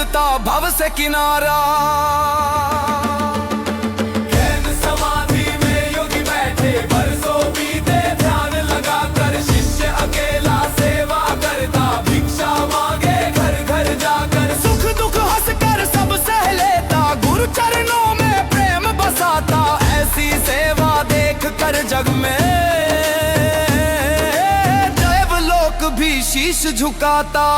ढूंढता भव से किनारा। समाधि में योगी बैठे बरसों बीते, ध्यान लगाकर शिष्य अकेला सेवा करता, भिक्षा मांगे घर घर जाकर, सुख दुख हंस कर सब सह लेता, गुरु चरणों में प्रेम बसाता। ऐसी सेवा देख कर जग में देवलोक भी शीश झुकाता।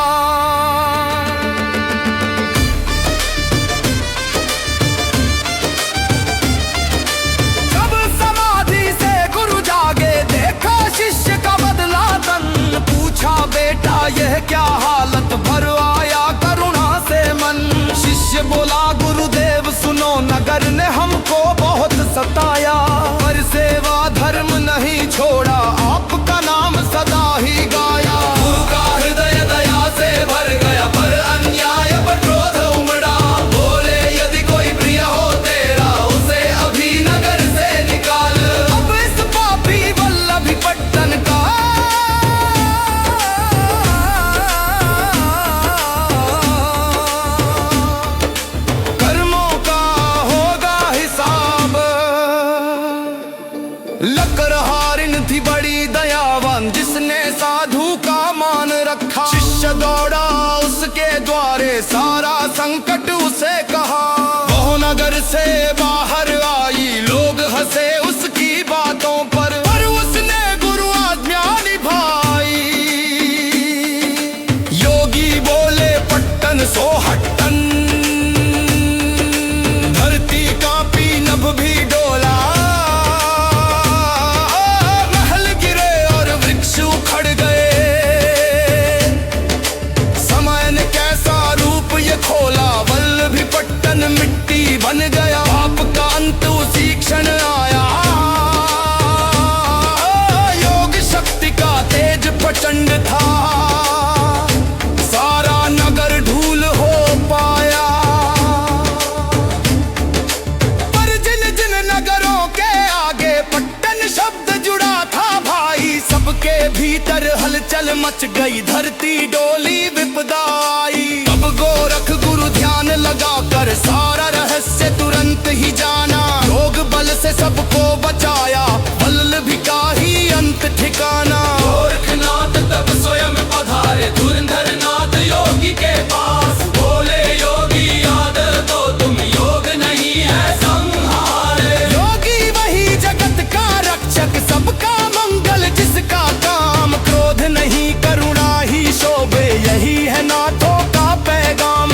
शिष्य का बदला तन, पूछा बेटा यह क्या हालत, भर आया करुणा से मन। शिष्य बोला गुरुदेव सुनो, नगर ने हमको बहुत सताया, पर सेवा धर्म नहीं छोड़ा, आपका नाम सदा ही गाया। गुरु का हृदय दया से भर गया, पर अन्याय पर क्रोध उमड़ा, बोले यदि कोई प्रिय हो तेरा, उसे अभी नगर से निकाल। अब इस पापी वल्लभी पट्टन का कर्मों का होगा हिसाब। लकड़हारिन थी बड़ी दयावान, जिसने साधु का मान रखा। शिष्य दौड़ा उसके द्वारे, सारा संकट उसे कहा। वो नगर से बाहर आई, लोग हंसे उसकी बातों पर उसने गुरु आज्ञा निभाई। योगी बोले पट्टन सोहट्टन, धरती कांपी नभ भी डोला, महल गिरे और वृक्ष उखड़ गए। समय ने कैसा रूप ये खोला, वल्लभी पट्टन मिट्टी बन गया। पाप का अंत उसी क्षण आया, प्रचंड था, सारा नगर धूल हो पाया। पर जिन जिन नगरों के आगे पट्टन शब्द जुड़ा था भाई, सबके भीतर हलचल मच गई, धरती डोली विपदा आई। अब गोरख गुरु ध्यान लगाकर सारा रहस्य तुरंत ही जाना, योग बल से सबको बचाया, वल्लभी का ही अंत ठिकाना। गोरखनाथ तब स्वयं पधारे, धुरंधर नाथ योगी के पास, बोले योगी याद तो तुम, योग नहीं है संहारे। योगी वही जगत का रक्षक, सबका मंगल जिसका काम, क्रोध नहीं करुणा ही शोभे, यही है नाथों का पैगाम।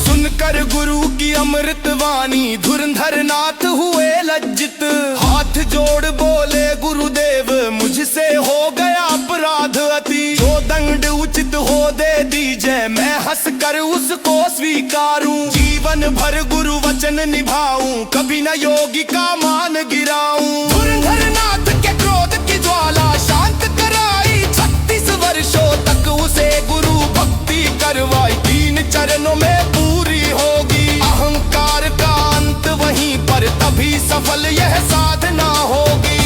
सुनकर गुरु की अमृत वाणी, धुरंधर नाथ हुए लज्जित, हाथ जोड़ बोले गुरुदेव मुझसे हो गया अपराध अति, जो दंड उचित हो दे दीजिए, मैं हंस कर उसको स्वीकारूं। जीवन भर गुरु वचन निभाऊं, कभी न योगी का मान गिराऊं। धुरंधर नाथ के क्रोध की ज्वाला शांत कराई, 36 वर्षों तक उसे गुरु भक्ति करवाई, 3 चरणों में पूरी होगी। अहंकार का अंत वहीं पर, तभी सफल यह साधना होगी।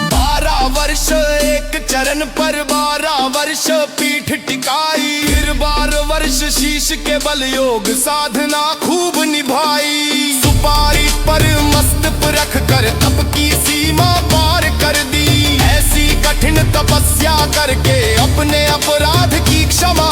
12 वर्ष एक चरण पर, 12 वर्ष पीठ टिकाई, फिर 12 वर्ष शीश के बल योग साधना खूब निभाई। सुपारी पर मस्तक रख कर तप की सीमा पार कर दी, ऐसी कठिन तपस्या करके अपने अपराध की क्षमा